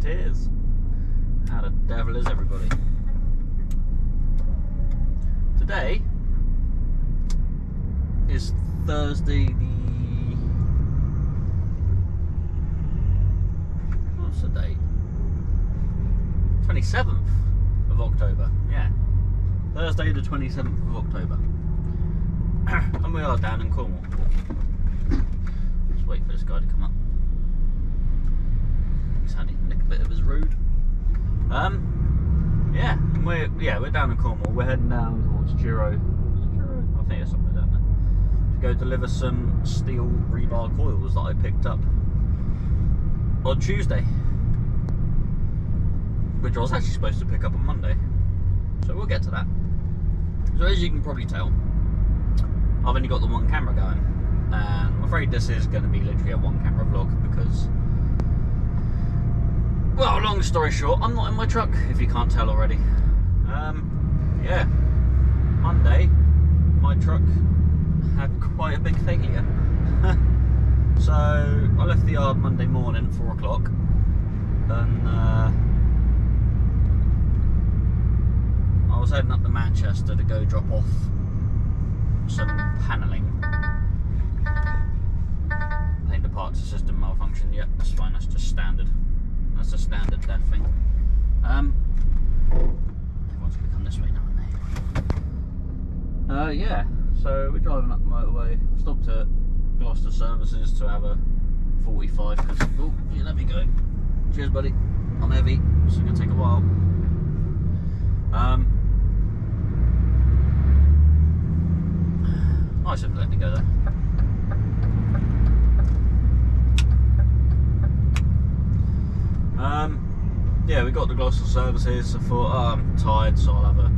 is. How the devil is everybody? Today is Thursday what's the date? 27th of October, yeah. Thursday the 27th of October. And we are down in Cornwall. Just wait for this guy to come up. He's had to nick a bit of his road. Yeah, we're down in Cornwall. We're heading down towards Giro. Is it Giro? I think it's somewhere down there. To go deliver some steel rebar coils that I picked up on Tuesday, which I was actually supposed to pick up on Monday. So we'll get to that. So as you can probably tell, I've only got the one camera going, and I'm afraid this is going to be literally a one camera vlog because, well, long story short, I'm not in my truck, if you can't tell already. Yeah, Monday, my truck had quite a big failure. So I left the yard Monday morning at 4 o'clock, and I was heading up to Manchester to go drop off some panelling. I think the parts system malfunctioned. Yep, that's fine. That's just standard. That's a standard death thing. Everyone's gonna come this way now, aren't they? Yeah. So we're driving up the motorway. Stopped at Gloucester Services to have a 45 because oh, yeah, let me go. Cheers, buddy. I'm heavy, so it's gonna take a while. I should have let it go there. Yeah, we got the Gloucester Services. I thought, oh, I'm tired, so I'll have a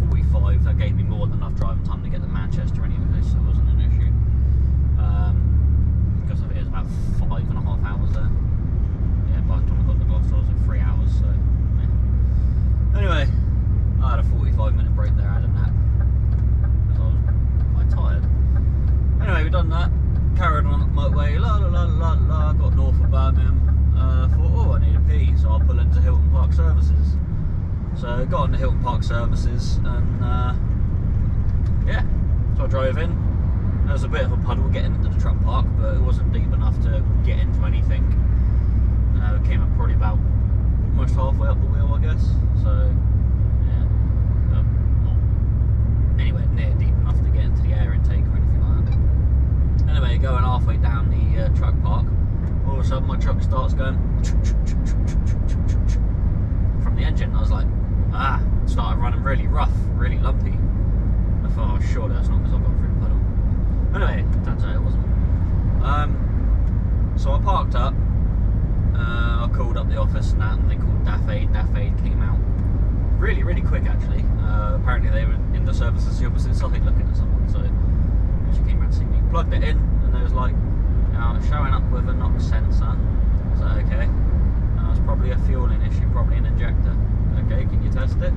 45. That gave me more than enough driving time to get to Manchester anyway, so it wasn't an issue. Because I think it was about 5.5 hours there. Yeah, by the time I got to Gloucester, I was in 3 hours, so yeah. Anyway, I had a 45-minute break there, I had a nap. Because I was quite tired. Anyway, we've done that. Carried on up the motorway, got north of Birmingham. Thought, oh, I need a pee, so I'll pull into Hilton Park Services. So got on the Hilton Park Services, and yeah, so I drove in. There was a bit of a puddle getting into the truck park, but it wasn't deep enough to get into anything. It came up probably about almost halfway up the wheel, I guess. So yeah, not anywhere near deep enough to get into the air intake or anything like that. Anyway, going halfway down the truck park, all of a sudden my truck starts going from the engine. I was like, it started running really rough, really lumpy. I thought, oh, surely that's not because I've gone through the puddle. Anyway, turns out it wasn't. So I parked up, I called up the office and that, and they called DAF Aid. DAF Aid came out really, really quick actually. Apparently they were in the services the opposite side looking at someone, so she came around to see me. Plugged it in, and they was like, showing up with a knock sensor. So okay, it's probably a fueling issue, probably an injector. Okay, can you test it?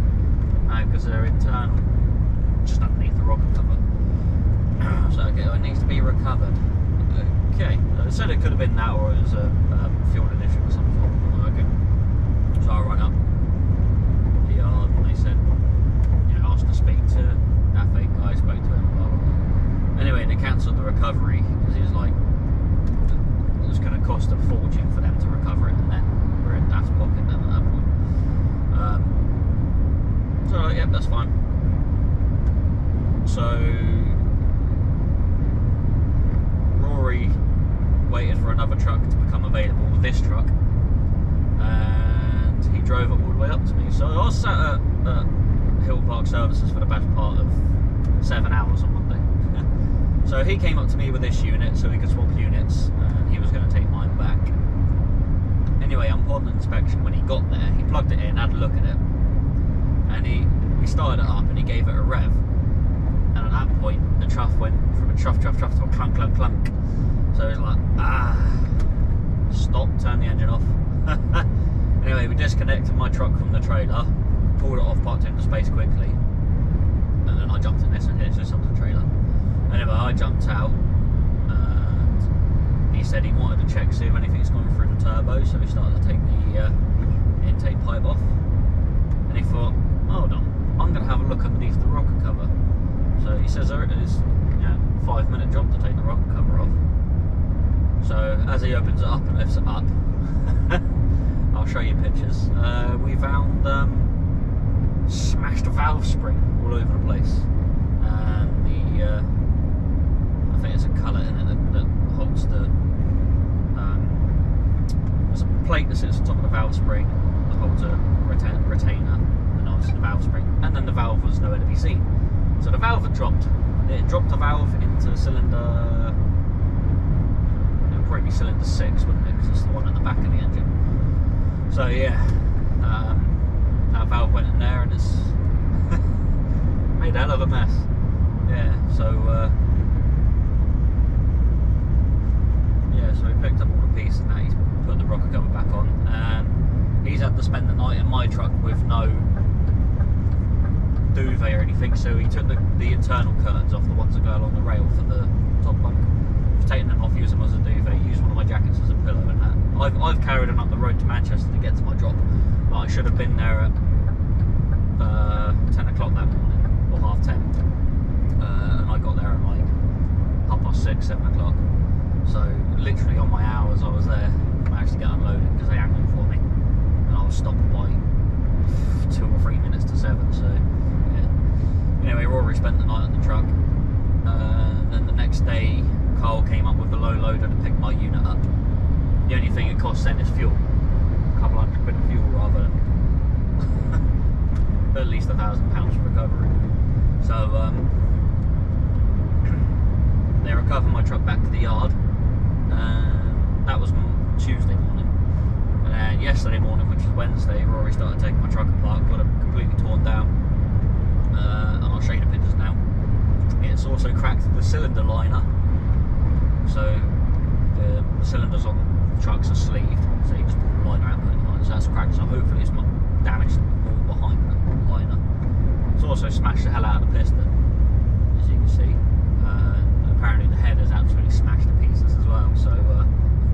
No, because they're internal, just underneath the rocker cover. So okay, it needs to be recovered. Okay, they said it could have been that, or it was a fueling issue or something. Okay, so I rang up the yard and they said, asked to speak to that fake guy, spoke to him, blah blah blah. Anyway, they cancelled the recovery because he was like, it was going to cost a fortune for them to recover it, and then we're in DAF's pocket then at that point. So yep, that's fine. So Rory waited for another truck to become available with this truck, and he drove it all the way up to me. So I was sat at Hill Park Services for the best part of 7 hours on Monday. So he came up to me with this unit so we could swap units, and he was going to take mine back. Anyway, upon inspection, when he got there, he plugged it in, had a look at it, and he started it up and he gave it a rev. And at that point, the truff went from a truff to a clunk, clunk, clunk. So it was like, stop, turn the engine off. Anyway, we disconnected my truck from the trailer, pulled it off, parked it into space quickly, and then I jumped in this and hit this up the trailer. Anyway, I jumped out, and he said he wanted to check see if anything's gone through the turbo, so he started to take the intake pipe off, and he thought, hold on, I'm going to have a look underneath the rocker cover. So he says there it is, 5-minute job to take the rocker cover off. So as he opens it up and lifts it up, I'll show you pictures. We found smashed valve spring all over the place, and the I think it's a cullet in it that holds the. There's a plate that sits on top of the valve spring that holds a retainer, and obviously the valve spring, and then the valve was nowhere to be seen. So the valve had dropped. It dropped the valve into cylinder. It would probably be cylinder 6, wouldn't it? Because it's the one at the back of the engine. So yeah, that valve went in there and it's made a hell of a mess. Yeah, so so he picked up all the pieces and that he's put the rocker cover back on, and he's had to spend the night in my truck with no duvet or anything. So he took the internal curtains off, the ones that go along the rail for the top bunk. He's taken them off, used them as a duvet, used one of my jackets as a pillow and that. I've carried him up the road to Manchester to get to my drop, but I should have been there at 10 o'clock that morning, or 10:30, and I got there at like 6:30, 7 o'clock. So literally on my hours I was there, managed to get unloaded because they angled for me, and I was stopped by 2 or 3 minutes to 7. So yeah. Anyway, Rory spent the night on the truck, and then the next day Carl came up with a low loader to pick my unit up. The only thing it costs then is fuel, a couple £100 of fuel rather than at least £1,000 for recovery. So they recovered my truck back to the yard, and that was Tuesday morning. And then yesterday morning, which is Wednesday, Rory started taking my truck apart, got it completely torn down, and I'll show you the pictures now. It's also cracked the cylinder liner, so the cylinders on trucks are sleeved, so you just pull the liner out and put it in the liner. So that's cracked, so hopefully it's not damaged the wall behind the liner. It's also smashed the hell out of the piston, as you can see. Apparently the head is absolutely smashed to pieces as well, so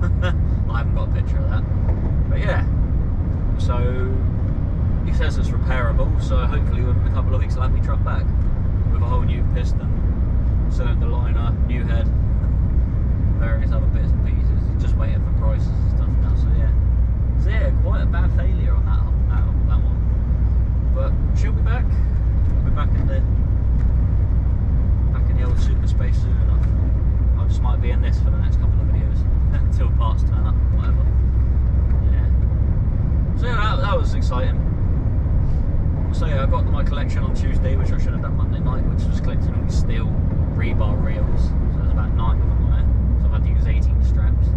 I haven't got a picture of that. But yeah, so he says it's repairable, so hopefully within a couple of weeks I'll have my truck back with a whole new piston, cylinder liner, new head, various other bits and pieces. Just waiting for prices and stuff now. So yeah, quite a bad failure on that one. But she'll be back. We'll be back in the old super space soon enough. I just might be in this for the next couple of videos until parts turn up or whatever. Yeah. So yeah, that was exciting. So yeah, I got my collection on Tuesday, which I should have done Monday night, which was collecting all these steel rebar reels. So there's about 9 of them on there. So I've had to use 18 straps.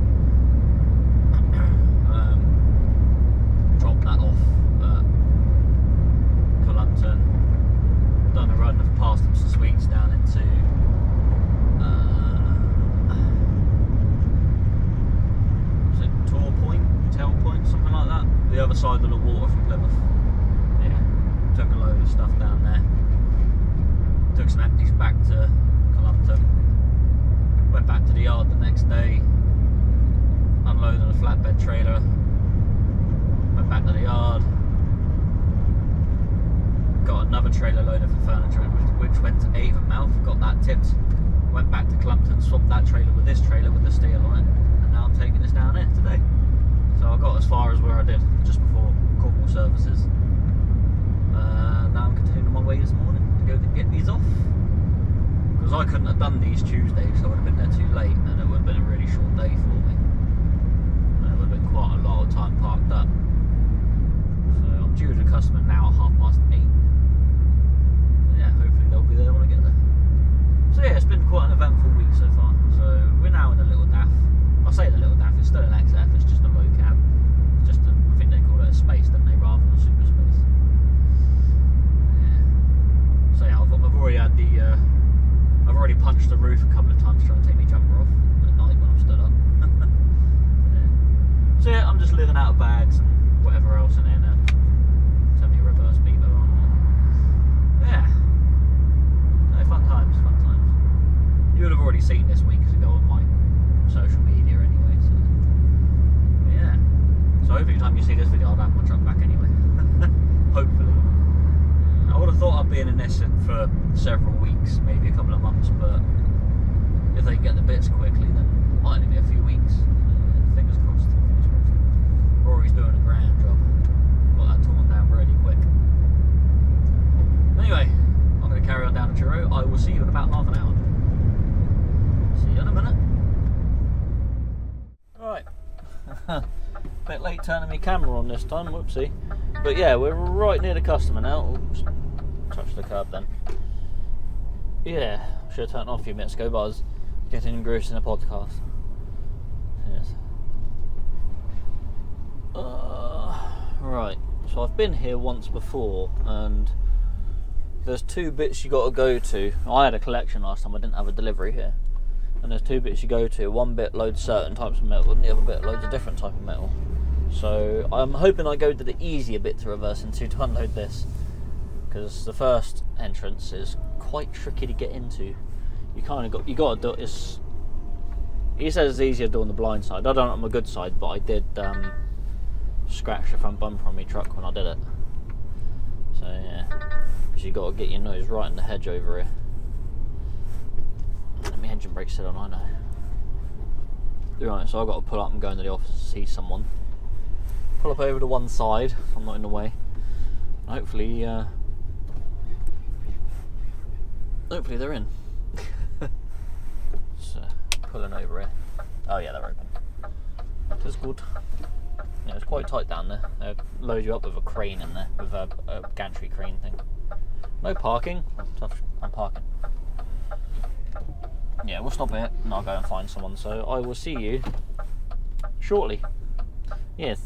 Dropped that off at Cullompton. Done a run of past them some sweets down into was it Tail Point, something like that, the other side of the water from Plymouth. Yeah, took a load of stuff down there, took some empties back to Cullompton, went back to the yard the next day, unloaded a flatbed trailer, went back to the yard, got another trailer load of furniture which went to Avonmouth, got that tipped, went back to Clumpton, swapped that trailer with this trailer with the steel on it, and now I'm taking this down here today. So I got as far as where I did just before Cornwall services. Now I'm continuing my way this morning to go to get these off, because I couldn't have done these Tuesday because I would have been there too late, and it would have been a really short day for me, and it would have been quite a lot of time parked up. So I'm due to the customer now at 8:30. Yeah, hopefully they'll be there when I get there. So yeah, it's been quite an eventful week so far. So we're now in the little DAF. I say the little DAF, it's still an XF, it's just a low cab. It's just I think they call it a space, don't they, rather than a super space. Yeah. So yeah, I've already had the I've already punched the roof a couple of times trying to take my jumper off at night when I'm stood up. Yeah. So yeah, I'm just living out of bags and whatever else in there now. Turn me a reverse beeper on. Yeah. No, fun times, fun times. You would have already seen this weeks ago on my social media anyway, so yeah. So hopefully the time you see this video I'll have my truck back in up being in this for several weeks, maybe a couple of months, but if they get the bits quickly, then it might only be a few weeks. Fingers crossed. Fingers crossed. Rory's doing a grand job. Got that torn down really quick. Anyway, I'm going to carry on down to Truro. I will see you in about half an hour. See you in a minute. Right. Bit late turning my camera on this time, whoopsie. But yeah, we're right near the customer now. Oops, touch the curb then. Yeah, I should have turned it off a few minutes ago, but I was getting engrossed in a podcast. Yes. Right, so I've been here once before, and there's two bits you got to go to. I had a collection last time, I didn't have a delivery here. And there's two bits you go to. One bit loads certain types of metal, and the other bit loads a different type of metal. So I'm hoping I go to the easier bit to reverse into to unload this, because the first entrance is quite tricky to get into. You got to do it. He says it's easier doing the blind side. I don't know on my good side, but I did scratch the front bumper on my truck when I did it. So yeah, because you got to get your nose right in the hedge over here. And my engine brake's still on, I know. Right, so I've got to pull up and go into the office to see someone. Pull up over to one side, I'm not in the way. Hopefully they're in. So, pulling over here. Oh yeah, they're open. That's good. Yeah, it's quite tight down there. They'll load you up with a crane in there, with a gantry crane thing. No parking. Tough, I'm parking. Yeah, we'll stop here and I'll go and find someone. So I will see you shortly. Yes.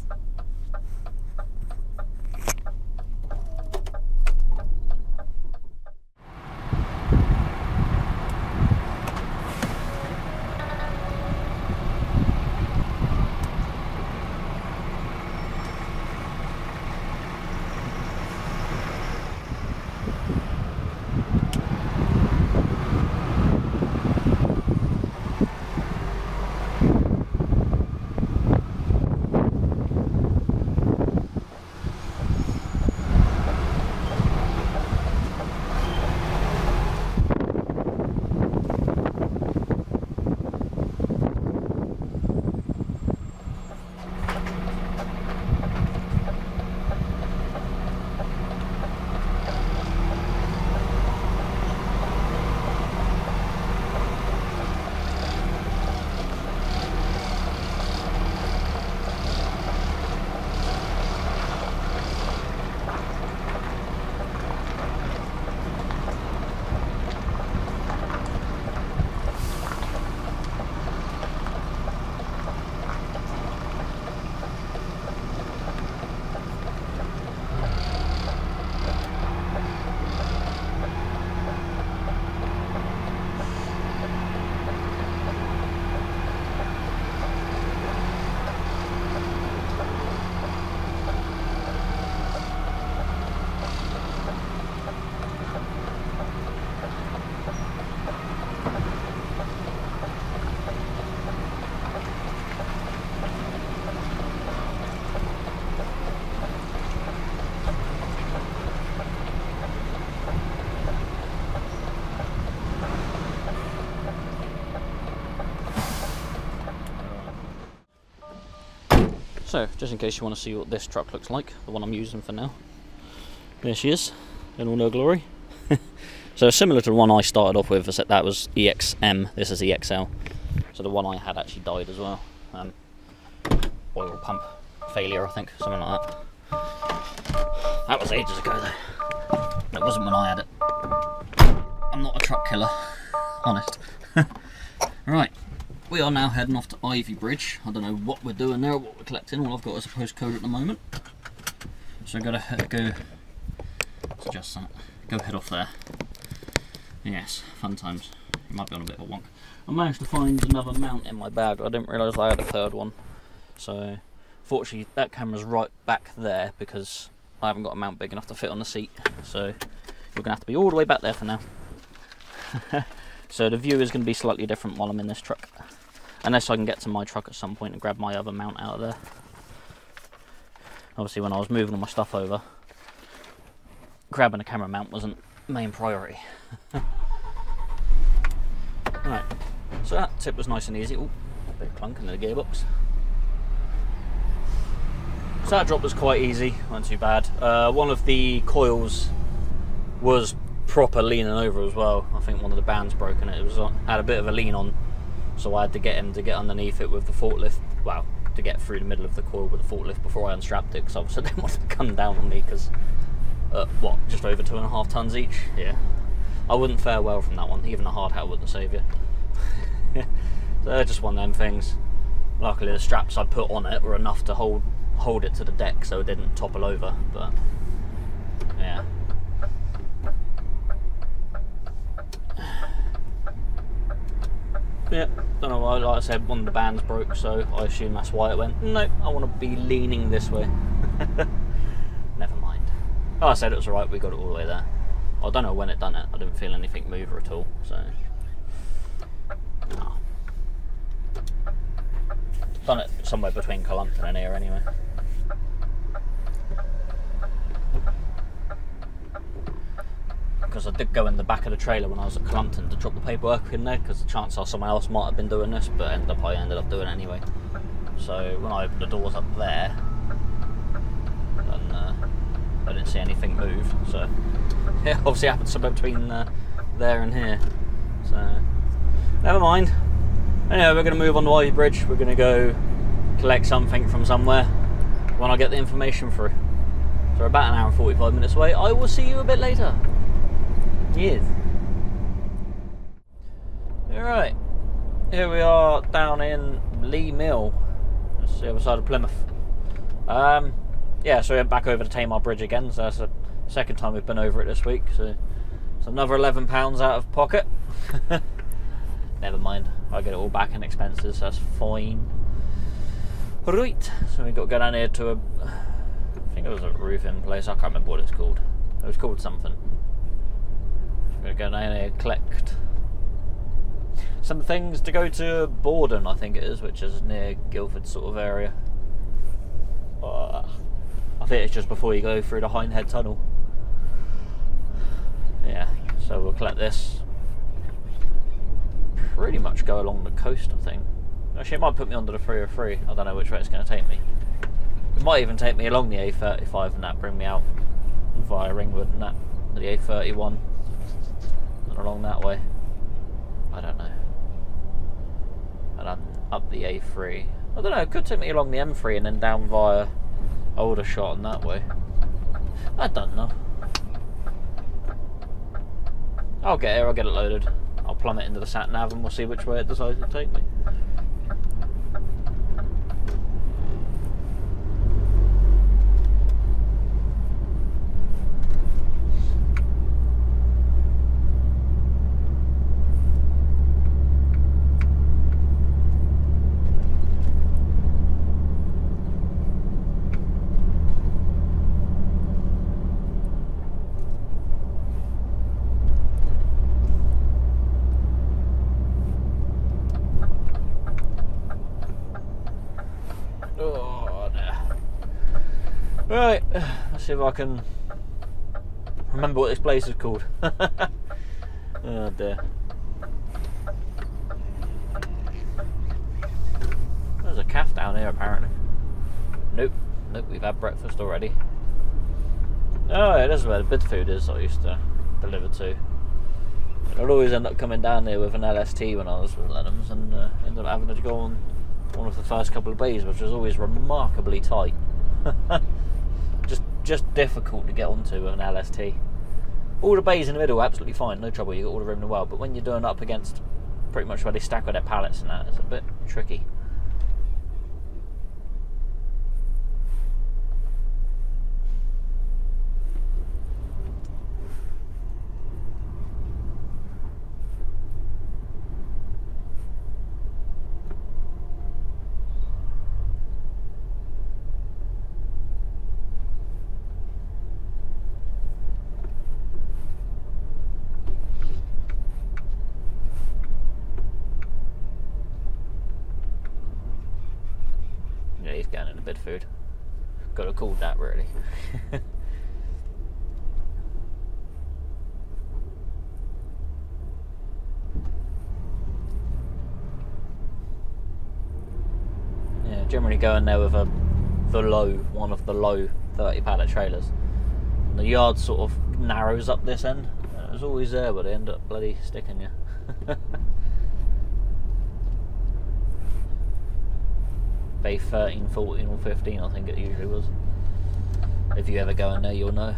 So, just in case you want to see what this truck looks like, the one I'm using for now. There she is, in all her glory. So similar to the one I started off with, except that was EXM, this is EXL. So the one I had actually died as well. Oil pump failure, I think, something like that. That was ages ago though. That wasn't when I had it. I'm not a truck killer, honest. Right. We are now heading off to Ivy Bridge. I don't know what we're doing there, what we're collecting. All I've got is a postcode at the moment. So I've got to go, let's adjust that, go head off there. Yes, fun times. You might be on a bit of a wonk. I managed to find another mount in my bag. I didn't realise I had a third one. So, fortunately that camera's right back there because I haven't got a mount big enough to fit on the seat. So, you're going to have to be all the way back there for now. So the view is going to be slightly different while I'm in this truck. Unless I can get to my truck at some point and grab my other mount out of there. Obviously when I was moving all my stuff over, grabbing a camera mount wasn't main priority. Right, so that tip was nice and easy. Ooh, a bit of clunk in the gearbox. So that drop was quite easy, wasn't too bad. One of the coils was proper leaning over as well. I think one of the bands broken. It was had a bit of a lean on, so I had to get him to get underneath it with the forklift. Well, to get through the middle of the coil with the forklift before I unstrapped it, because obviously I didn't want it to come down on me, because what, just over 2.5 tons each? Yeah, I wouldn't fare well from that one. Even a hard hat wouldn't save you. So they're just one of them things. Luckily the straps I put on it were enough to hold it to the deck so it didn't topple over, but yeah. Yeah, don't know why, like I said, one of the bands broke, so I assume that's why it went, nope, I want to be leaning this way. Never mind. Like I said, it was alright, we got it all the way there. I don't know when it done it, I didn't feel anything move at all, so. No. Done it somewhere between Calumpton and here anyway. Because I did go in the back of the trailer when I was at Calumpton to drop the paperwork in there, because the chances are someone else might have been doing this, but I ended up doing it anyway. So when I opened the doors up there, and I didn't see anything move, so it obviously happened somewhere between there and here, so never mind. Anyway, we're going to move on to Ivy Bridge. We're going to go collect something from somewhere when I get the information through. So we're about an hour and 45 minutes away. I will see you a bit later. Yes. Alright, here we are down in Lee Mill. That's the other side of Plymouth. Yeah, so we went back over to Tamar Bridge again, so that's the second time we've been over it this week. So it's another £11 out of pocket. Never mind, I'll get it all back in expenses, that's fine. Right, so we've got to go down here to a, I think it was a roofing place, I can't remember what it's called. It was called something. We're going to go down here, collect some things to go to Borden, I think it is, which is near Guildford sort of area. I think it's just before you go through the Hindhead Tunnel. Yeah, so we'll collect this. Pretty much go along the coast, I think. Actually, it might put me under the 303. I don't know which way it's going to take me. It might even take me along the A35 and that bring me out via Ringwood and that, the A31. And along that way. I don't know. And up the A3. I don't know, it could take me along the M3 and then down via Aldershot and that way. I don't know. I'll get here, I'll get it loaded. I'll plumb it into the sat nav and we'll see which way it decides to take me. Right, let's see if I can remember what this place is called. Oh dear. There's a calf down here apparently. Nope, we've had breakfast already. Oh, yeah, this is where the bid food is I used to deliver to. I'd always end up coming down there with an LST when I was with Lenham's and ended up having to go on one of the first couple of bays, which was always remarkably tight. Just difficult to get onto with an LST. All the bays in the middle are absolutely fine, no trouble, you got all the room in the world, but when you're doing up against pretty much where they stack with their pallets and that, it's a bit tricky. He's going in a bit of food. Got to call that really. generally go in there with one of the low 30 pallet trailers. And the yard sort of narrows up this end. It was always there, but they end up bloody sticking you. Bay 13, 14 or 15 I think it usually was. If you ever go in there, you'll know.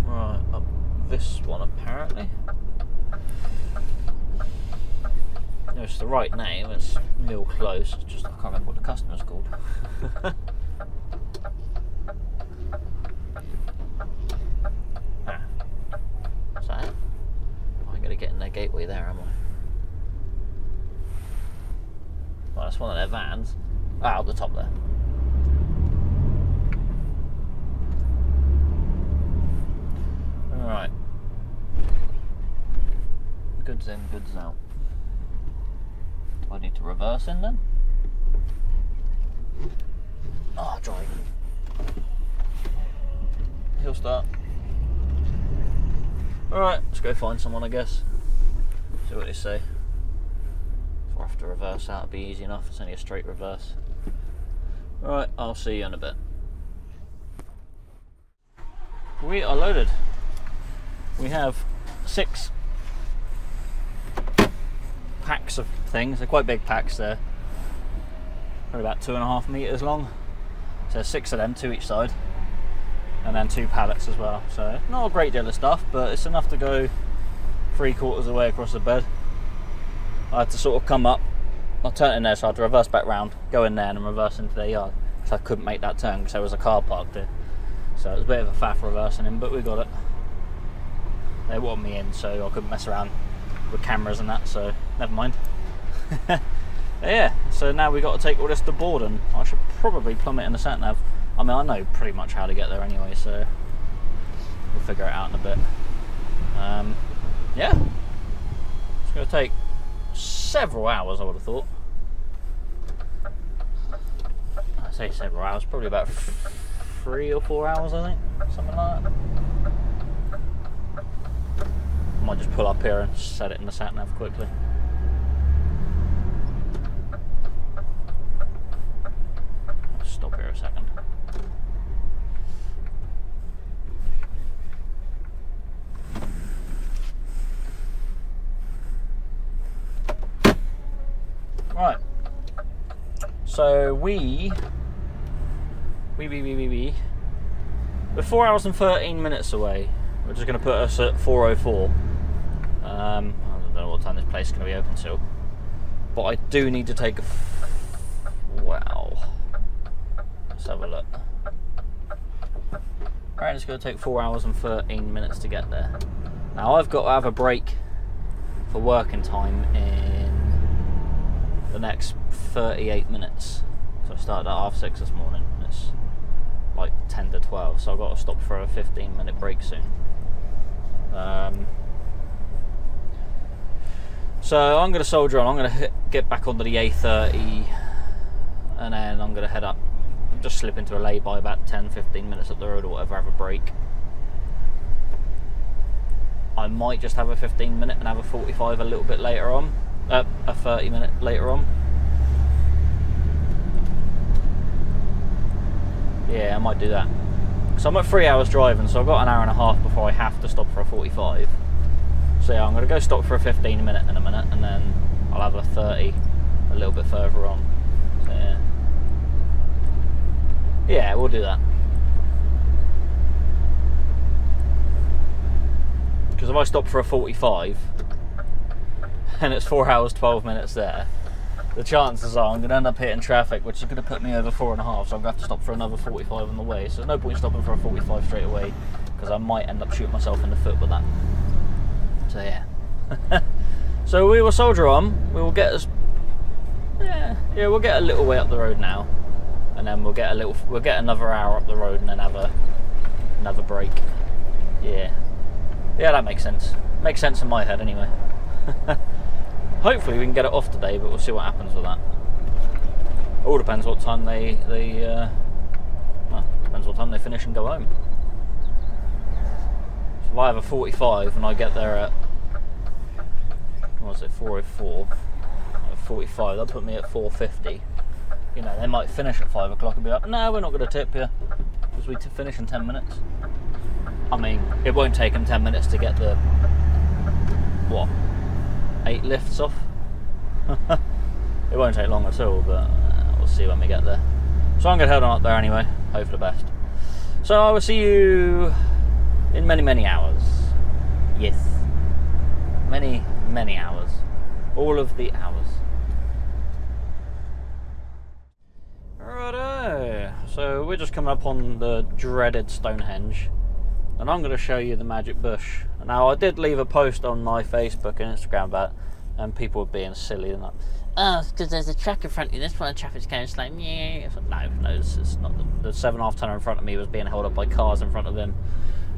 Right, up this one apparently. No, it's the right name, it's Mill Close, it's just I can't remember what the customer's called. Is that it? I ain't gonna get in their gateway there, am I? Well, that's one of their vans. Ah, up the top there. Alright. Goods in, goods out. Do I need to reverse in then? Oh, drive. He'll start. Alright, let's go find someone, I guess. See what they say. If I have to reverse out, it'll be easy enough. It's only a straight reverse. Alright, I'll see you in a bit. We are loaded. We have 6 packs of things. They're quite big packs there. They're about 2.5 meters long. So there's 6 of them, 2 each side. And then 2 pallets as well. So not a great deal of stuff, but it's enough to go 3/4 of the way across the bed. I had to sort of come up. I turned in there, so I had to reverse back round, go in there and reverse into their yard. Because I couldn't make that turn because there was a car parked there. So it was a bit of a faff reversing in, but we got it. They wanted me in, so I couldn't mess around with cameras and that, so never mind. Yeah, so now we've got to take all this to board, and I should probably plumb it in the sat-nav. I mean, I know pretty much how to get there anyway, so we'll figure it out in a bit. Yeah, it's going to take several hours, I would have thought. I say several hours, probably about 3 or 4 hours, I think, something like that. I might just pull up here and set it in the sat-nav quickly. Stop here a second. Right. So we're 4 hours and 13 minutes away, which is going to put us at 4:04. I don't know what time this place is going to be open till, but I do need to take a wow. Let's have a look. Right, it's going to take 4 hours and 13 minutes to get there. Now I've got to have a break for working time in the next 38 minutes. So I started at 6:30 this morning. It's like 10 to 12, so I've got to stop for a 15-minute break soon. So I'm going to soldier on. I'm going to get back onto the A30, and then I'm going to head up. Just slip into a lay-by about 10-15 minutes up the road or whatever, have a break. I might just have a 15-minute and have a 45 a little bit later on. A 30-minute later on. Yeah, I might do that. So I'm at 3 hours driving, so I've got an hour and a half before I have to stop for a 45. So yeah, I'm going to go stop for a 15-minute in a minute, and then I'll have a 30 a little bit further on. So yeah. Yeah, we'll do that. Because if I stop for a 45 and it's 4 hours 12 minutes there, the chances are I'm going to end up hitting traffic, which is going to put me over 4.5, so I'm going to have to stop for another 45 on the way. So there's no point stopping for a 45 straight away, because I might end up shooting myself in the foot with that. So yeah. So we will soldier on. We will get us. Yeah, we'll get a little way up the road now, and then we'll get another hour up the road, and then have another break. Yeah, that makes sense. Makes sense in my head anyway. Hopefully we can get it off today, but we'll see what happens with that. All depends what time well, depends what time they finish and go home. So if I have a 45 and I get there at, what was it, 4:04, 45, that'll put me at 4:50. You know, they might finish at 5 o'clock and be like, no, we're not going to tip you, because we finish in 10 minutes. I mean, it won't take them 10 minutes to get the, what, 8 lifts off? It won't take long at all, but we'll see when we get there. So I'm going to head on up there anyway, hope for the best. So I will see you in many, many hours. Yes. Many, many hours. All of the hours. Righto. So we're just coming up on the dreaded Stonehenge. And I'm going to show you the magic bush. Now, I did leave a post on my Facebook and Instagram about it, and people were being silly and like, oh, it's because there's a truck in front of you, that's why the traffic's going slow. Yeah. Like, no, this is not. The 7.5 tonner in front of me was being held up by cars in front of him.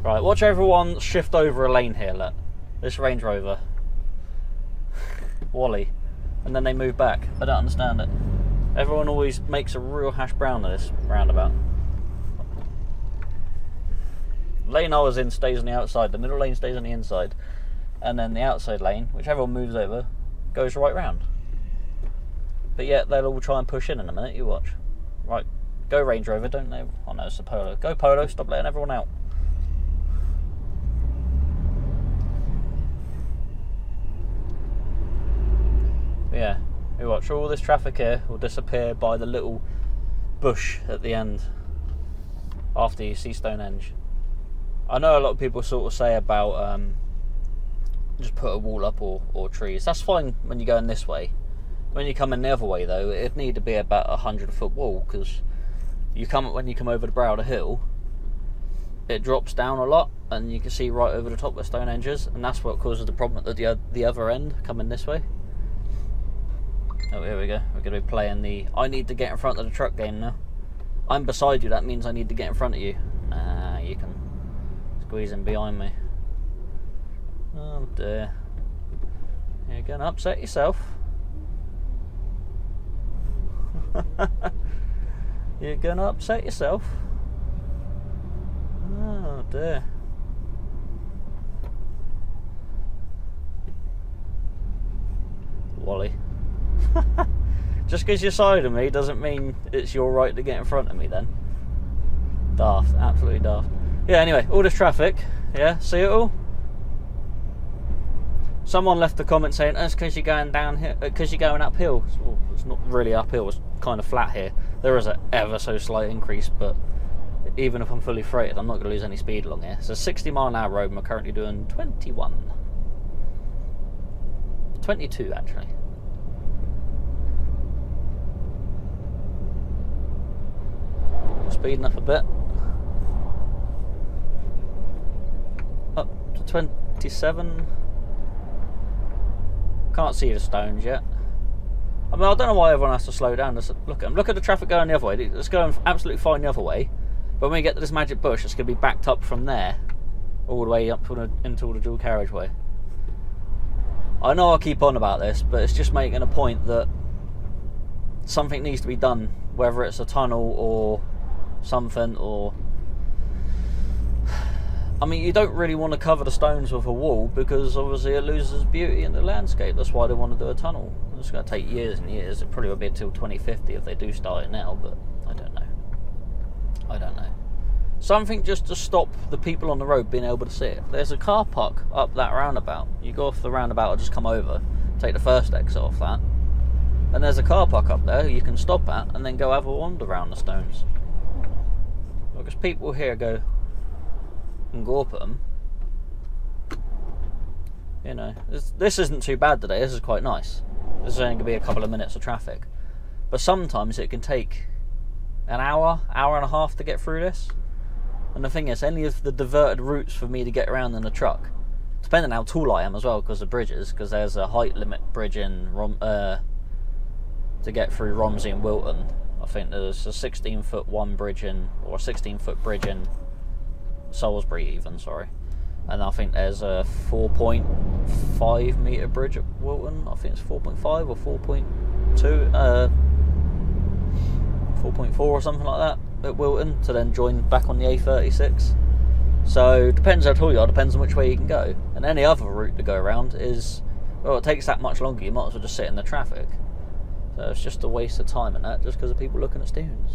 Right, watch everyone shift over a lane here, look. This Range Rover. Wally. And then they move back. I don't understand it. Everyone always makes a real hash brown of this roundabout. Lane I was in stays on the outside, the middle lane stays on the inside, and then the outside lane, which everyone moves over, goes right round. But yet they'll all try and push in a minute, you watch. Right, go Range Rover, don't they? Oh no, it's a Polo. Go Polo, stop letting everyone out. But yeah, you watch, all this traffic here will disappear by the little bush at the end, after you see Stonehenge. I know a lot of people sort of say about just put a wall up or trees. That's fine when you're going this way. When you come in the other way though, it'd need to be about a 100-foot wall, because when you come over the brow of the hill, it drops down a lot and you can see right over the top where Stonehenge is, and that's what causes the problem at the other end, coming this way. Oh, here we go. We're going to be playing the I need to get in front of the truck game now. I'm beside you, that means I need to get in front of you. You can squeeze in behind me. Oh dear. You're going to upset yourself. You're going to upset yourself. Oh dear. Wally. Just because you're side of me doesn't mean it's your right to get in front of me then. Daft, absolutely daft. Yeah, anyway, all this traffic, yeah, see it all? Someone left a comment saying, oh, it's because you're going down here, because you're going uphill. Well, it's not really uphill, it's kind of flat here. There is an ever so slight increase, but even if I'm fully freighted, I'm not going to lose any speed along here. It's a 60-mile-an-hour road, and we're currently doing 21. 22, actually. Speeding up a bit. Up to 27. Can't see the stones yet. I mean, I don't know why everyone has to slow down. Just look at them. Look at the traffic going the other way. It's going absolutely fine the other way. But when we get to this magic bush, it's going to be backed up from there all the way up into the dual carriageway. I know I keep on about this, but it's just making a point that something needs to be done, whether it's a tunnel or something, or I mean, you don't really want to cover the stones with a wall, because obviously it loses beauty in the landscape. That's why they want to do a tunnel. It's going to take years and years. It probably will be until 2050 if they do start it now, but I don't know. I don't know. Something just to stop the people on the road being able to see it. There's a car park up that roundabout. You go off the roundabout or just come over, take the first exit off that, and there's a car park up there you can stop at and then go have a wander around the stones. Because people here go and gawp at them. You know, this isn't too bad today. This is quite nice. This is only going to be a couple of minutes of traffic. But sometimes it can take an hour, hour and a half to get through this. And the thing is, any of the diverted routes for me to get around in a truck, depending on how tall I am as well, because of bridges, because there's a height limit bridge in to get through Romsey and Wilton. I think there's a 16-foot one bridge in, or a 16-foot bridge in Salisbury even, sorry. And I think there's a 4-point 4.5 metre bridge at Wilton. I think it's 4.5 or 4.2, 4.4 or something like that at Wilton, to then join back on the A36. So depends, I told you, it depends on which way you can go. And any other route to go around is, well, it takes that much longer, you might as well just sit in the traffic. So it's just a waste of time and that, just because of people looking at students.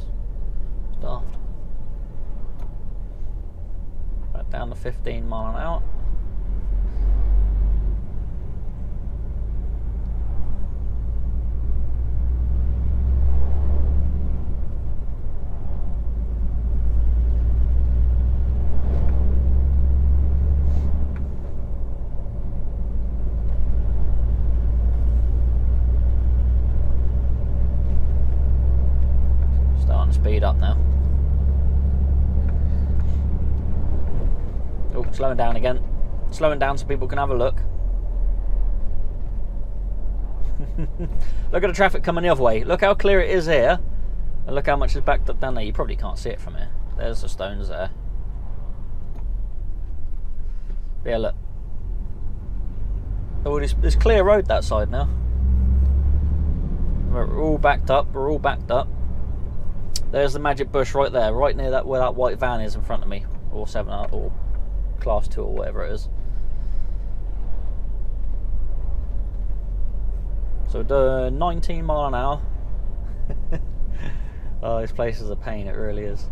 It's daft. Right down to 15 mile an hour. Speed up now. Oh, slowing down again. Slowing down so people can have a look. Look at the traffic coming the other way. Look how clear it is here. And look how much is backed up down there. You probably can't see it from here. There's the stones there. Yeah, look. Oh, it's clear road that side now. We're all backed up. We're all backed up. There's the magic bush right there, right near that where that white van is in front of me, or 7 or class 2 or whatever it is. So we're 19 mile an hour. Oh, this place is a pain, it really is.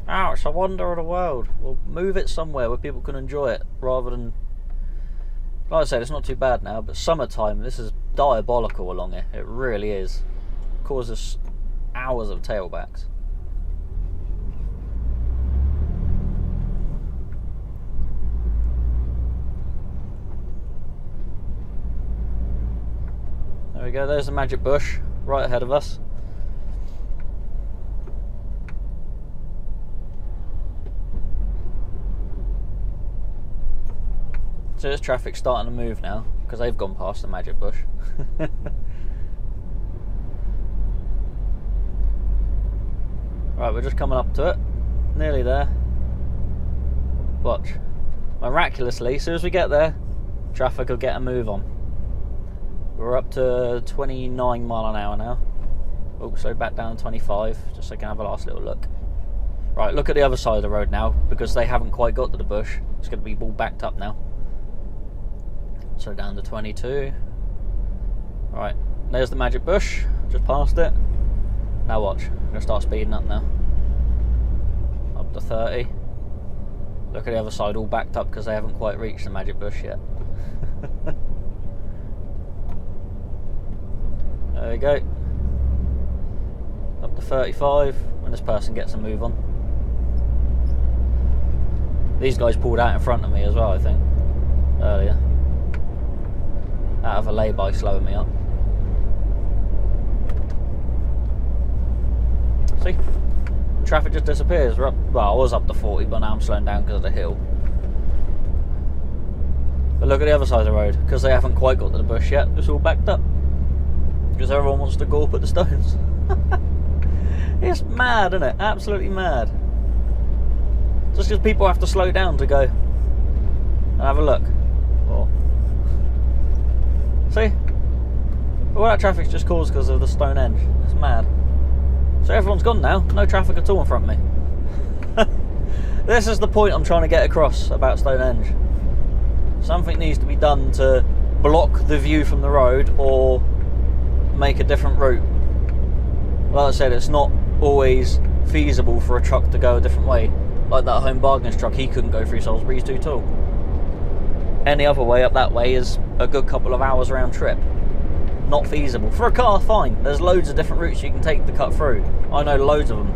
Ow, it's a wonder of the world. We'll move it somewhere where people can enjoy it, rather than, like I said, it's not too bad now, but summertime, this is diabolical along here. It really is. Causes hours of tailbacks. There we go, there's the magic bush right ahead of us. So this traffic's starting to move now because they've gone past the magic bush. Right, we're just coming up to it. Nearly there. Watch. Miraculously, as soon as we get there, traffic will get a move on. We're up to 29 mile an hour now. Oh, so back down to 25, just so I can have a last little look. Right, look at the other side of the road now, because they haven't quite got to the bush. It's going to be all backed up now. So down to 22. Right, there's the magic bush, just past it. Now watch, I'm going to start speeding up now. Up to 30. Look at the other side, all backed up because they haven't quite reached the magic bush yet. There we go. Up to 35 when this person gets a move on. These guys pulled out in front of me as well, I think, earlier. Out of a lay-by slowing me up. See? Traffic just disappears. We're up, well, I was up to 40, but now I'm slowing down because of the hill. But look at the other side of the road, because they haven't quite got to the bush yet. It's all backed up. Because everyone wants to go up at the stones. It's mad, isn't it? Absolutely mad. Just because people have to slow down to go and have a look. Oh. See? All that traffic's just caused because of the Stonehenge. It's mad. So everyone's gone now. No traffic at all in front of me. This is the point I'm trying to get across about Stonehenge. Something needs to be done to block the view from the road or make a different route. Like I said, it's not always feasible for a truck to go a different way. Like that Home Bargains truck, he couldn't go through Salisbury, he's too tall. Any other way up that way is a good couple of hours round trip. Not feasible. For a car, fine. There's loads of different routes you can take to cut through. I know loads of them.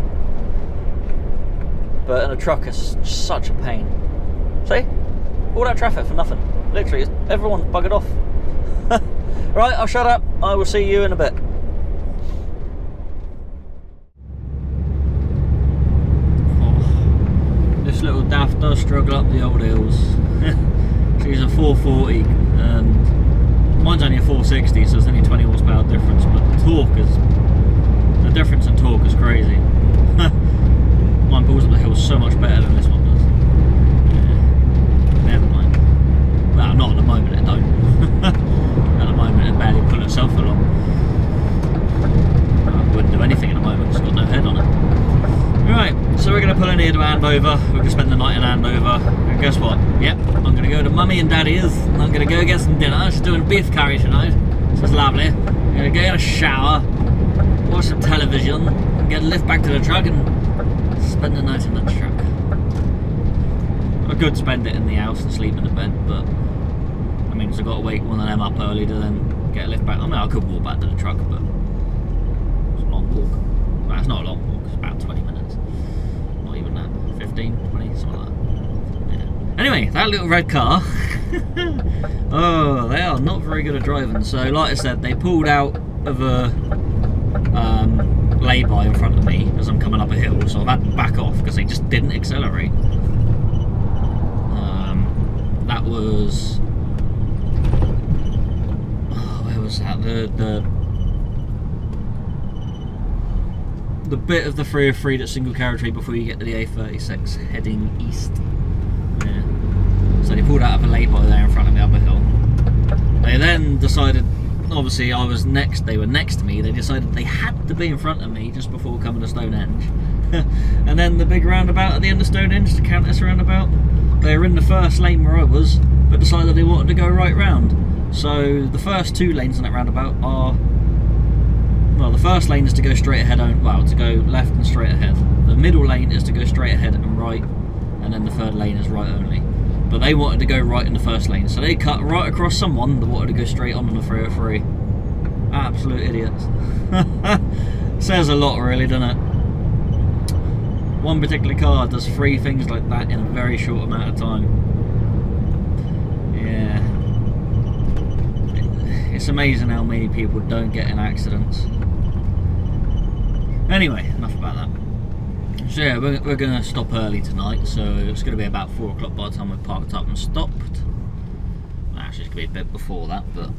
But in a truck, it's such a pain. See? All that traffic for nothing. Literally, everyone's buggered off. Right, I'll shut up. I will see you in a bit. Oh, this little daft does struggle up the old hills. She's a 440 and mine's only a 460, so it's only 20 horsepower difference, but the difference in torque is crazy. Mine pulls up the hill so much better than this one does. pulling here to Andover. We're going to spend the night in Andover. And guess what? Yep, I'm going to go to Mummy and Daddy's. And I'm going to go get some dinner. She's doing beef curry tonight. This is lovely. I'm going to go get a shower, watch some television, and get a lift back to the truck and spend the night in the truck. I could spend it in the house and sleep in the bed, but I mean, so I've got to wake one of them up early to then get a lift back. I mean, I could walk back to the truck, but it's a long walk. Well, it's not a long walk, it's about 20 minutes. Not even that, 15, 20, something like that. Yeah. Anyway, that little red car, oh, they are not very good at driving. So, like I said, they pulled out of a lay-by in front of me as I'm coming up a hill, so I've had to back off because they just didn't accelerate. That was... oh, where was that? The bit of the 303 that's single carriageway before you get to the A36 heading east. Yeah. So they pulled out of a lay-by there in front of me up a hill. They then decided, obviously I was next, they were next to me, they decided they had to be in front of me just before coming to Stonehenge. And then the big roundabout at the end of Stonehenge, the Countess roundabout, they were in the first lane where I was, but decided they wanted to go right round. So the first two lanes in that roundabout are, well, the first lane is to go straight ahead, well, to go left and straight ahead. The middle lane is to go straight ahead and right, and then the third lane is right only. But they wanted to go right in the first lane, so they cut right across someone that wanted to go straight on the 303. Absolute idiots. Says a lot, really, doesn't it? One particular car does 3 things like that in a very short amount of time. Yeah. It's amazing how many people don't get in accidents. Anyway, enough about that. So yeah, we're going to stop early tonight, so it's going to be about 4 o'clock by the time we've parked up and stopped. Actually, it's going to be a bit before that, but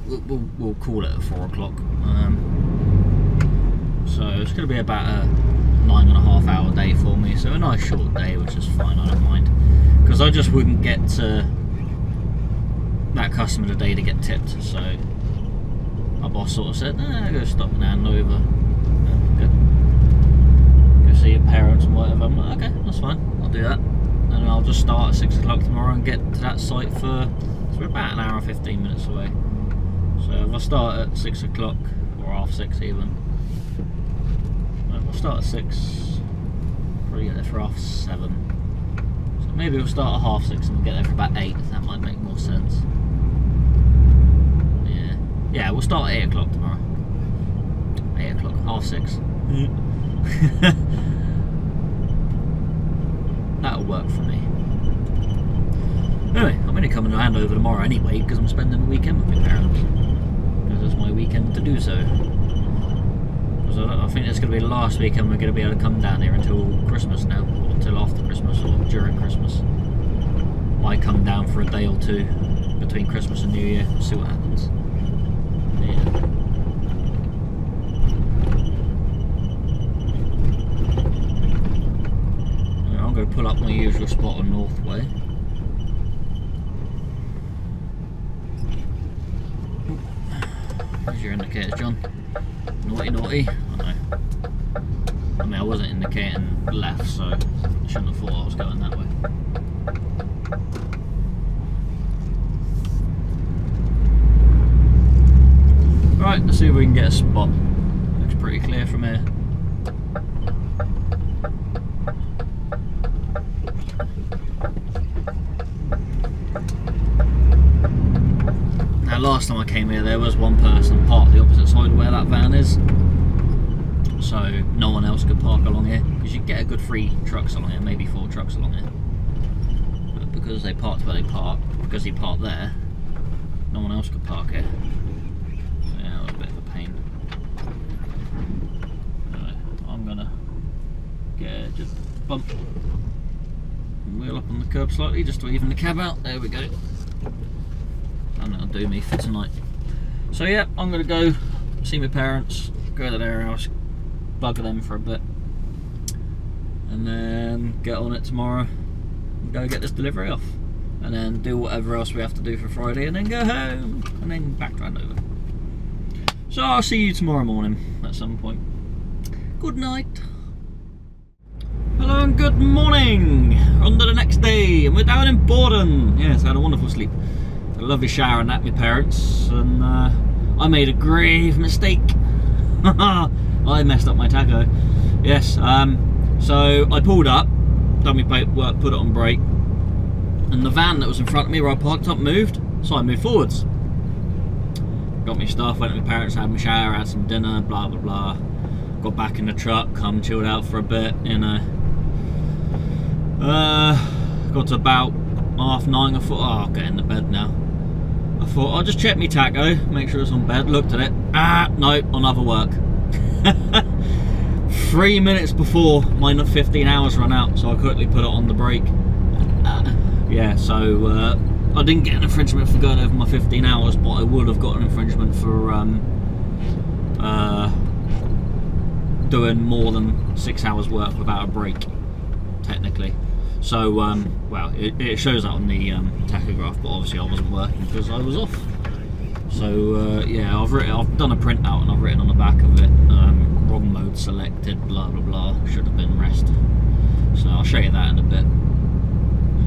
we'll call it at 4 o'clock. So it's going to be about a 9.5 hour day for me, so a nice short day, which is fine, I don't mind. Because I just wouldn't get to that customer today to get tipped, so my boss sort of said, go stop in Andover. Go see your parents and whatever. I'm like, okay, that's fine, I'll do that. And then I'll just start at 6 o'clock tomorrow and get to that site for, so we're about an hour and 15 minutes away. So if I start at 6 o'clock, or half 6 even, we'll start at 6, probably get there for half 7. So maybe we'll start at half 6 and we'll get there for about 8, that might make more sense. Yeah, we'll start at 8 o'clock tomorrow. 8 o'clock, half 6. That'll work for me. Anyway, I'm only coming to Andover tomorrow anyway because I'm spending the weekend with my parents. Because it's my weekend to do so. Because I think it's going to be the last weekend we're going to be able to come down here until Christmas now, or until after Christmas, or during Christmas. Might come down for a day or 2 between Christmas and New Year, see what happens. Yeah. I'm going to pull up my usual spot on Northway. There's your indicators, John. Naughty, naughty. I know. I mean, I wasn't indicating left, so I shouldn't have thought I was going that way. Right, let's see if we can get a spot. Looks pretty clear from here. Now, last time I came here, there was one person parked the opposite side of where that van is, so no one else could park along here, because you get a good 3 trucks along here, maybe 4 trucks along here. But because they parked where they parked, because he parked there, no one else could park here. Just bump wheel up on the curb slightly just to even the cab out. There we go. And that'll do me for tonight. So yeah, I'm gonna go see my parents, go to their house, bugger them for a bit, and then get on it tomorrow and go get this delivery off, and then do whatever else we have to do for Friday, and then go home, and then back to Andover. So I'll see you tomorrow morning at some point. Good night. Hello and good morning! On to the next day, and we're down in Borden. Yes, I had a wonderful sleep. Had a lovely shower and at my parents, and I made a grave mistake. I messed up my tacho. Yes, so I pulled up, done my paperwork, put it on brake, and the van that was in front of me where I parked up moved, so I moved forwards. Got my stuff, went to my parents, had my shower, had some dinner, blah blah blah. Got back in the truck, come chilled out for a bit, you know. Got to about 9:30, I thought, oh, I'll get in the bed now. I thought, I'll just check my tacho, make sure it's on bed, looked at it, no, on other work. 3 minutes before my 15 hours run out, so I quickly put it on the brake. Yeah, so I didn't get an infringement for going over my 15 hours, but I would have got an infringement for doing more than 6 hours work without a break, technically. So, well, it shows that on the tachograph, but obviously I wasn't working because I was off. So, yeah, I've done a printout and I've written on the back of it, wrong mode selected, blah blah blah, should have been rest. So I'll show you that in a bit.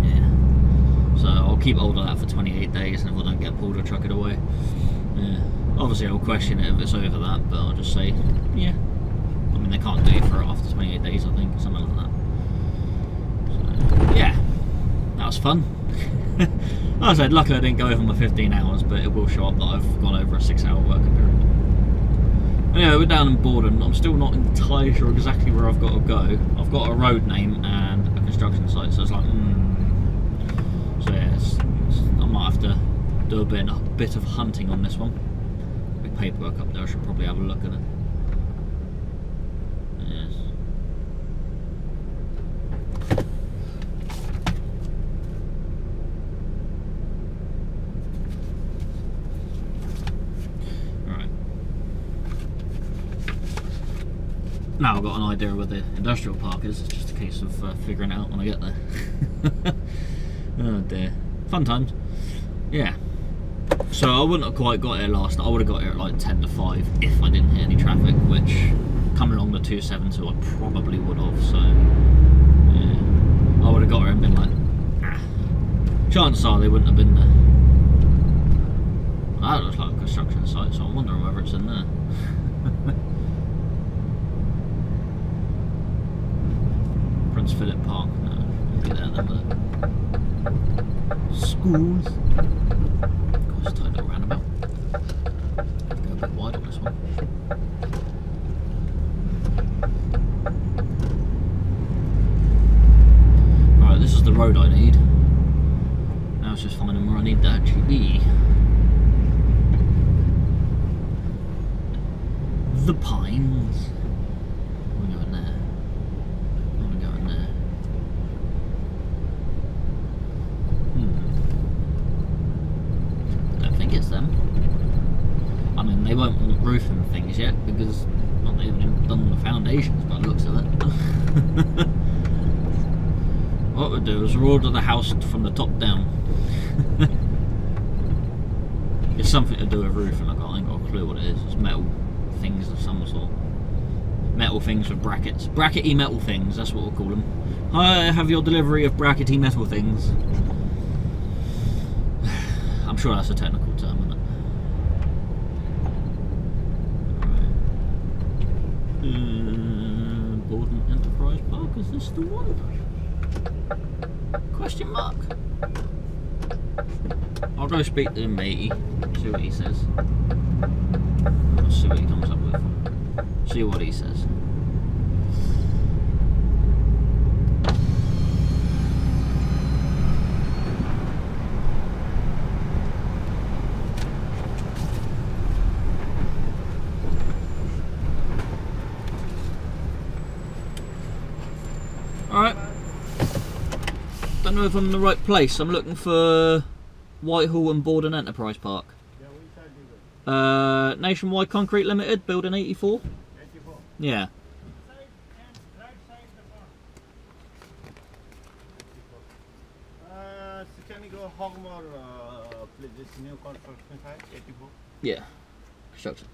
Yeah. So I'll keep hold of that for 28 days, and if I don't get pulled, I'll truck it away. Yeah. Obviously I'll question it if it's over that, but I'll just say, yeah. I mean, they can't do it for after 28 days, I think, or something like that. So, yeah, that was fun. Like I said, luckily I didn't go over my 15 hours, but it will show up that I've gone over a 6-hour working period. Anyway, we're down in Borden. I'm still not entirely sure exactly where I've got to go. I've got a road name and a construction site, so it's like, So yeah, I might have to do a bit of hunting on this one. Big paperwork up there, I should probably have a look at it. Yes. Alright. Now I've got an idea where the industrial park is. It's just a case of figuring it out when I get there. Oh dear. Fun times. Yeah. So I wouldn't have quite got here last night. I would have got here at like 10 to 5 if I didn't hit any traffic, which coming along the 272 I probably would have, so yeah. I would have got here and been like, chances are they wouldn't have been there. Well, that looks like a construction site, so I'm wondering whether it's in there. Prince Philip Park, no, it'll be there then, will it? Schools. God, it's a tight little roundabout. Go a bit wide on this one. Right, this is the road I need. Now it's just finding where I need to actually be. The Pines. We're going there. We're going there. Don't think it's them. I mean, they won't want roofing things yet because not even done the foundations by the looks of it. What we'll do is we'll order the house from the top down. It's something to do with roofing. I ain't got a clue what it is. It's metal things of some sort. Metal things with brackets. Brackety metal things, that's what we'll call them. I have your delivery of brackety metal things. I'm sure that's a technical term, isn't it? Borden Enterprise Park, is this the one? Question mark. I'll go speak to the matey, see what he says. I'll see what he comes up with. See what he says. Alright. Don't know if I'm in the right place. I'm looking for Whitehall and Borden Enterprise Park. Yeah, which side is it? Nationwide Concrete Limited, building 84. 84. Yeah. Right side the park. So can you go Hogmore, this new construction site, 84? Yeah. Construction.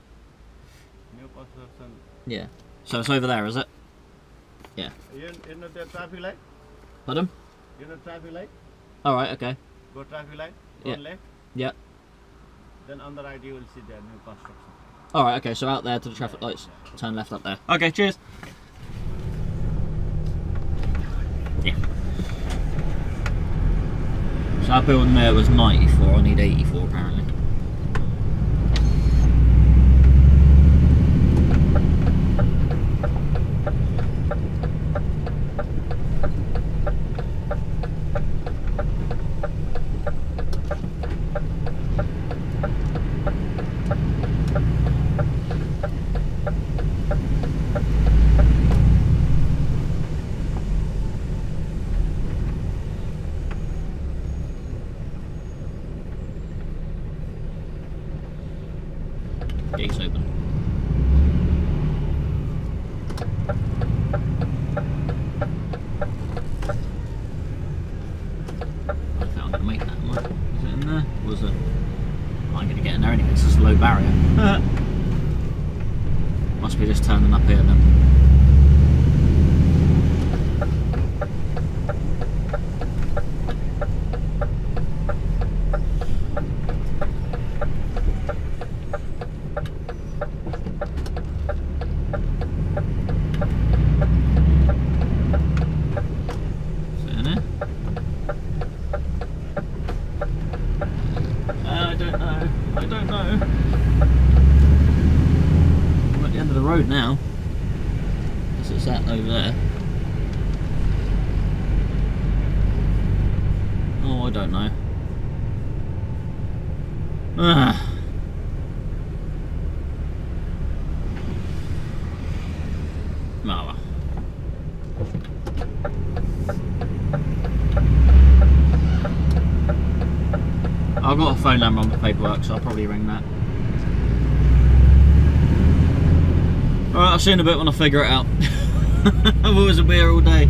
New construction. Yeah. So it's over there, is it? Yeah. You know the traffic light? Pardon? You know traffic light? Alright, okay. Go traffic light, go Yeah. left. Yeah. Then on the right you will see the new construction. Alright, okay, so out there to the traffic lights, turn left up there. Okay, cheers. Yeah. So our building there was 94, I need 84 apparently. Gates open. I don't think I'm going to make that, am I? Is it in there? Or is it? I'm going to get in there anyway, it's just a low barrier. Must be just turning up here then. I don't know. I'm at the end of the road now. Guess it's that over there. Oh, I don't know. Ah. Oh, well. I've got a phone number on the paperwork, so I'll probably ring that. Alright, I'll see you in a bit when I figure it out. Otherwise I'll be here all day.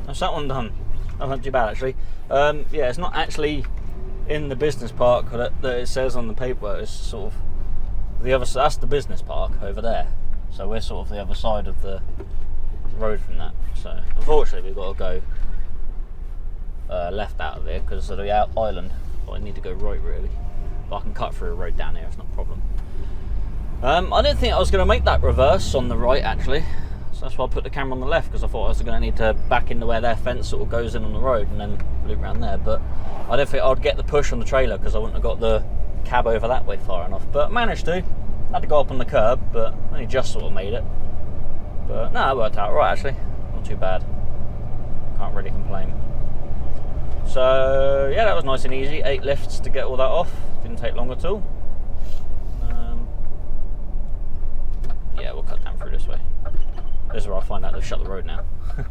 That's that one done. That's not too bad actually. Yeah, it's not actually in the business park that it says on the paperwork. It's sort of the other. That's the business park over there. So we're sort of the other side of the road from that. So unfortunately, we've got to go left out of here because of the island. But I need to go right really. But I can cut through a road down here. It's not a problem. I didn't think I was going to make that reverse on the right actually. So that's why I put the camera on the left, because I thought I was going to need to back into where their fence sort of goes in on the road and then loop around there. But I didn't think I'd get the push on the trailer because I wouldn't have got the cab over that way far enough. But I managed to. Had to go up on the curb, but only just sort of made it. But no, it worked out right actually. Not too bad. Can't really complain. So yeah, that was nice and easy. 8 lifts to get all that off. Didn't take long at all. find out they've shut the road now.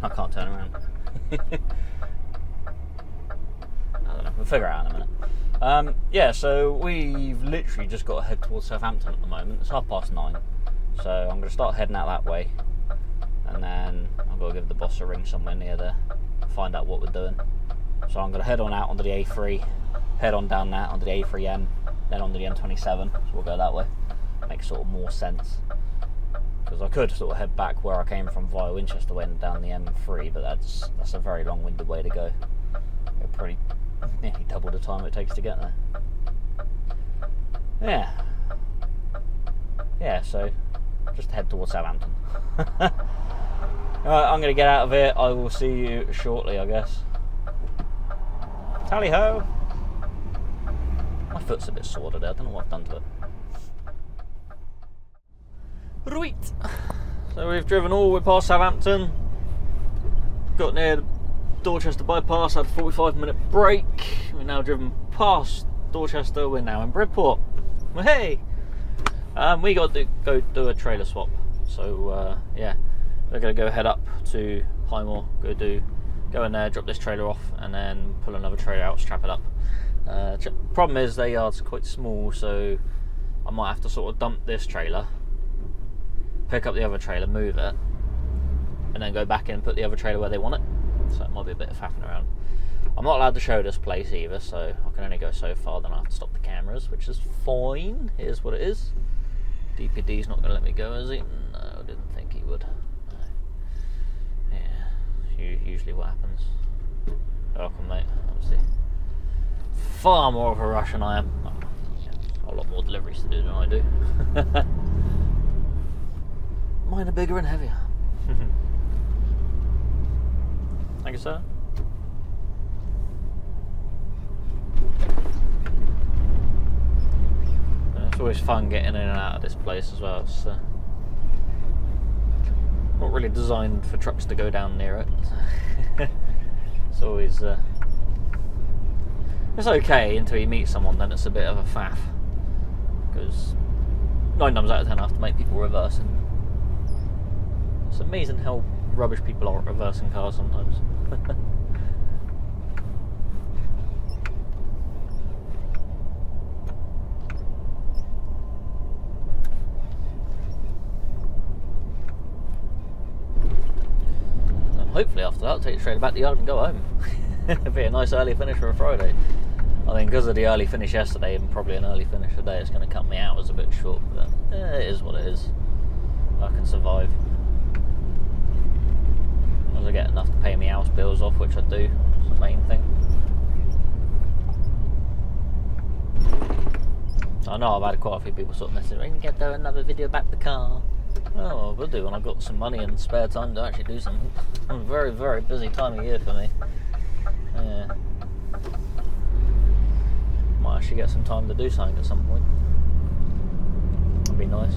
I can't turn around. I don't know, we'll figure it out in a minute. Yeah, so we've literally just got to head towards Southampton at the moment. It's 9:30, so I'm going to start heading out that way, and then I've got to give the boss a ring somewhere near there, find out what we're doing. So I'm going to head on out onto the A3, head on down that onto the A3M, then onto the M27, so we'll go that way. Makes sort of more sense. Because I could sort of head back where I came from via Winchester way and down the M3, but that's a very long-winded way to go. It'll probably nearly double the time it takes to get there. Yeah, so just head towards Southampton. Alright, I'm going to get out of here. I will see you shortly, I guess. Tally-ho! My foot's a bit sore today, I don't know what I've done to it. Right, so we've driven all the way past Southampton, got near Dorchester bypass, had a 45-minute break. We're now driven past Dorchester, we're now in Bridport. Well, hey! We got to go do a trailer swap, so yeah, we're going to go head up to Highmore, go in there, drop this trailer off, and then pull another trailer out, strap it up. Problem is their yard's quite small, so I might have to sort of dump this trailer, pick up the other trailer, move it, and then go back in and put the other trailer where they want it. So it might be a bit of faffing around. I'm not allowed to show this place either, so I can only go so far, then I have to stop the cameras, which is fine. Here's what it is. DPD's not going to let me go, is he? No, I didn't think he would. No. Yeah, usually what happens. Welcome, mate. Obviously, far more of a rush than I am. Oh, yeah, a lot more deliveries to do than I do. Mine are bigger and heavier. Thank you, sir. It's always fun getting in and out of this place as well. It's not really designed for trucks to go down near it. It's always it's okay until you meet someone, then it's a bit of a faff, because 9 times out of 10 I have to make people reverse, and it's amazing how rubbish people are at reversing cars sometimes. Hopefully after that I'll take the trailer back to the yard and go home. It'll be a nice early finish for a Friday. I think because of the early finish yesterday and probably an early finish today, it's going to cut me hours a bit short, but it is what it is. I can survive. As long as I get enough to pay me house bills off, which I do. That's the main thing. I know I've had quite a few people sort of messaging, we can get there another video about the car. Oh, I will do when I've got some money and spare time to actually do something. It's a very, very busy time of year for me. Yeah. Might actually get some time to do something at some point. That'd be nice.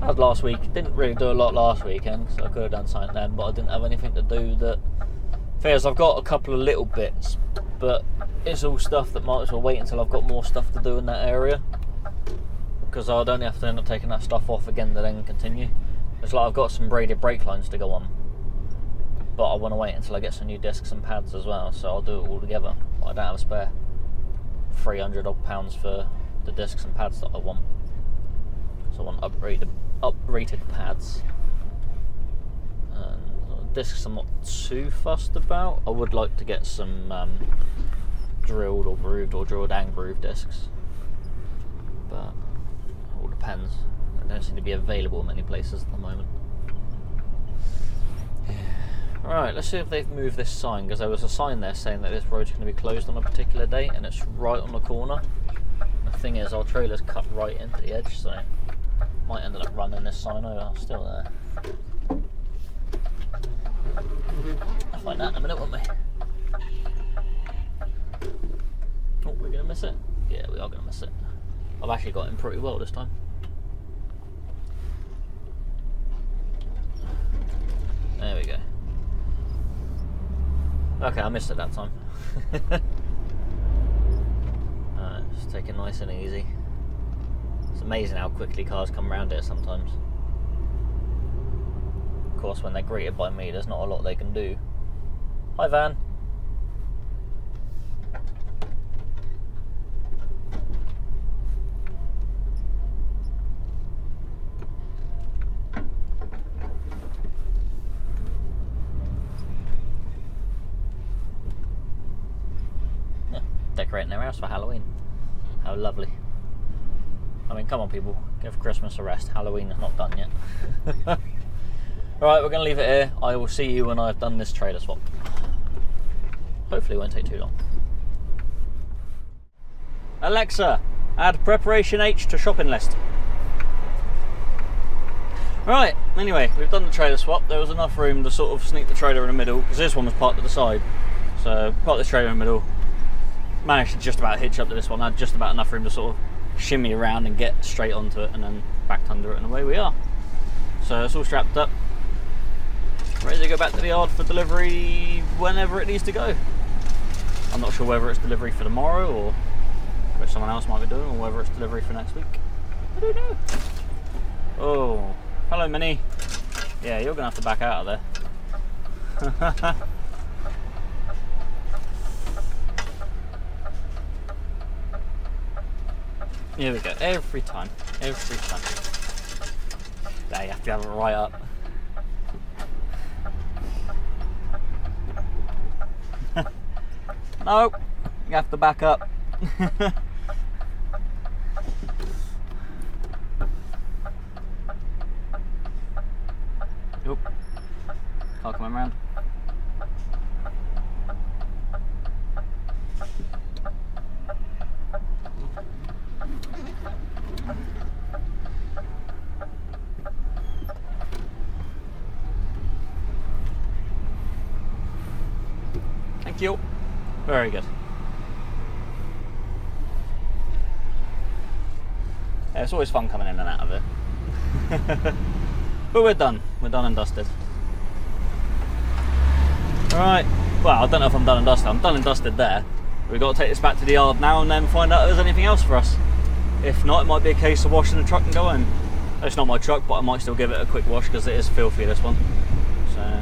As last week, didn't really do a lot last weekend, so I could have done something then, but I didn't have anything to do that. Fair, I've got a couple of little bits, but it's all stuff that might as well wait until I've got more stuff to do in that area, because I'd only have to end up taking that stuff off again to then continue. It's like I've got some braided brake lines to go on, but I want to wait until I get some new discs and pads as well, so I'll do it all together. But I don't have a spare £300 odd for the discs and pads that I want, so I want uprated pads. Discs I'm not too fussed about. I would like to get some drilled or grooved, or drilled and grooved discs, but it all depends. They don't seem to be available in many places at the moment. Yeah. Right, let's see if they've moved this sign, because there was a sign there saying that this road's going to be closed on a particular date, and it's right on the corner. The thing is, our trailer's cut right into the edge, so might end up running this sign over. Still there. I'll find out in a minute, won't we? Oh, we're going to miss it? Yeah, we are going to miss it. I've actually got him pretty well this time. There we go. Okay, I missed it that time. Alright, just take it nice and easy. It's amazing how quickly cars come around here sometimes. Of course, when they're greeted by me, there's not a lot they can do. Hi, van. Yeah, decorating their house for Halloween. How lovely. I mean, come on people, give Christmas a rest. Halloween is not done yet. Alright, we're going to leave it here. I will see you when I've done this trailer swap. Hopefully it won't take too long. Alexa, add preparation H to shopping list. Right, anyway, we've done the trailer swap. There was enough room to sort of sneak the trailer in the middle, because this one was parked at the side. So, parked the trailer in the middle. Managed to just about hitch up to this one. I had just about enough room to sort of shimmy around and get straight onto it, and then backed under it, and away we are. So it's all strapped up. Ready to go back to the yard for delivery whenever it needs to go. I'm not sure whether it's delivery for tomorrow or which someone else might be doing, or whether it's delivery for next week. I don't know. Oh, hello Minnie. Yeah, you're gonna have to back out of there. Here we go, every time, every time. There, you have to have it right up. No, you have to back up. Oop, car coming around. Thank you. Very good. Yeah, it's always fun coming in and out of it. But we're done. We're done and dusted. Alright. Well, I don't know if I'm done and dusted. I'm done and dusted there. We've got to take this back to the yard now and then find out if there's anything else for us. If not, it might be a case of washing the truck and go home. It's not my truck, but I might still give it a quick wash because it is filthy, this one. So,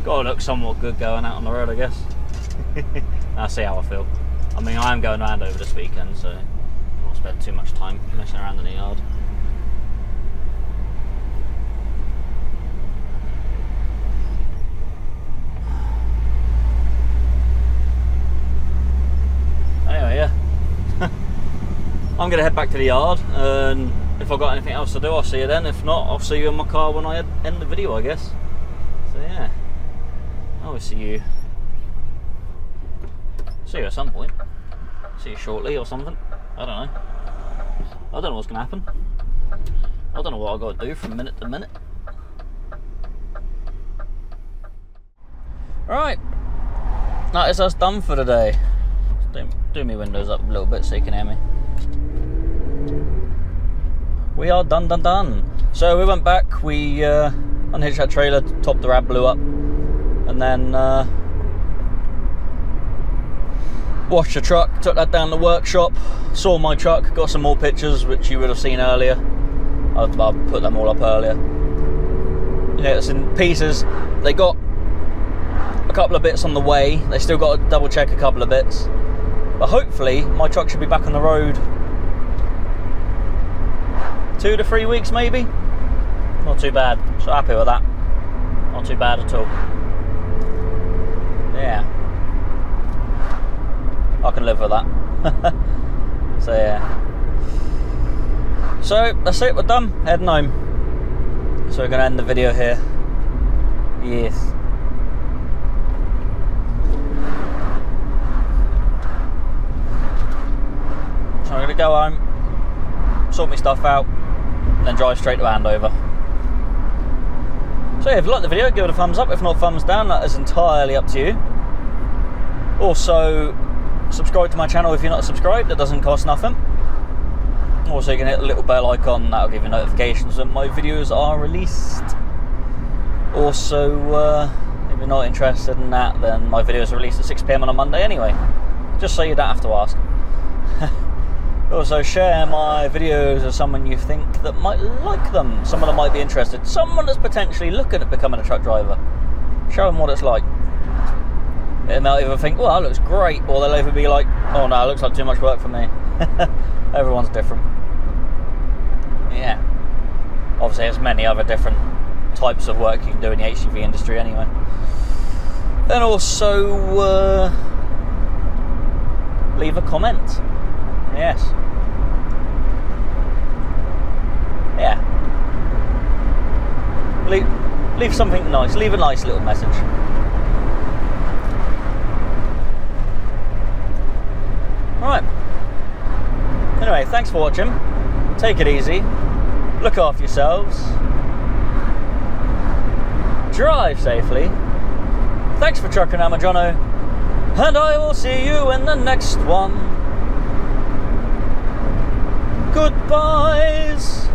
got to look somewhat good going out on the road, I guess. I'll see how I feel. I mean, I am going around over this weekend, so I won't spend too much time messing around in the yard. Anyway, yeah. I'm going to head back to the yard, and if I've got anything else to do, I'll see you then. If not, I'll see you in my car when I end the video, I guess. So yeah, I will see you at some point. See you shortly or something. I don't know. I don't know what's going to happen. I don't know what I've got to do from minute to minute. Right, that is us done for today. Do my windows up a little bit so you can hear me. We are done. So we went back, we unhitched that trailer, top the rad blew up, and then washed the truck, took that down to the workshop, saw my truck, got some more pictures which you would have seen earlier. I'll put them all up earlier. Yeah, it's in pieces. They got a couple of bits on the way, they still got to double check a couple of bits, but hopefully my truck should be back on the road 2 to 3 weeks maybe. Not too bad, so happy with that. Not too bad at all. Yeah, I can live with that. So yeah. So that's it, we're done, heading home. So we're going to end the video here. Yes. So I'm going to go home, sort my stuff out, and then drive straight to Andover. So yeah, if you like the video, give it a thumbs up. If not, thumbs down. That is entirely up to you. Also, subscribe to my channel if you're not subscribed. It doesn't cost nothing. Also, you can hit the little bell icon. That'll give you notifications when my videos are released. Also, if you're not interested in that, then my videos are released at 6 PM on a Monday anyway. Just so you don't have to ask. Also, share my videos with someone you think that might like them. Someone that might be interested. Someone that's potentially looking at becoming a truck driver. Show them what it's like. They might either think, well, that looks great, or they'll either be like, oh no, it looks like too much work for me. Everyone's different. Yeah. Obviously, there's many other different types of work you can do in the HGV industry anyway. And also, leave a comment. Yes. Yeah. Leave something nice. Leave a nice little message. Right. Anyway, thanks for watching. Take it easy. Look after yourselves. Drive safely. Thanks for trucking, I'm Jono. And I will see you in the next one. Goodbyes.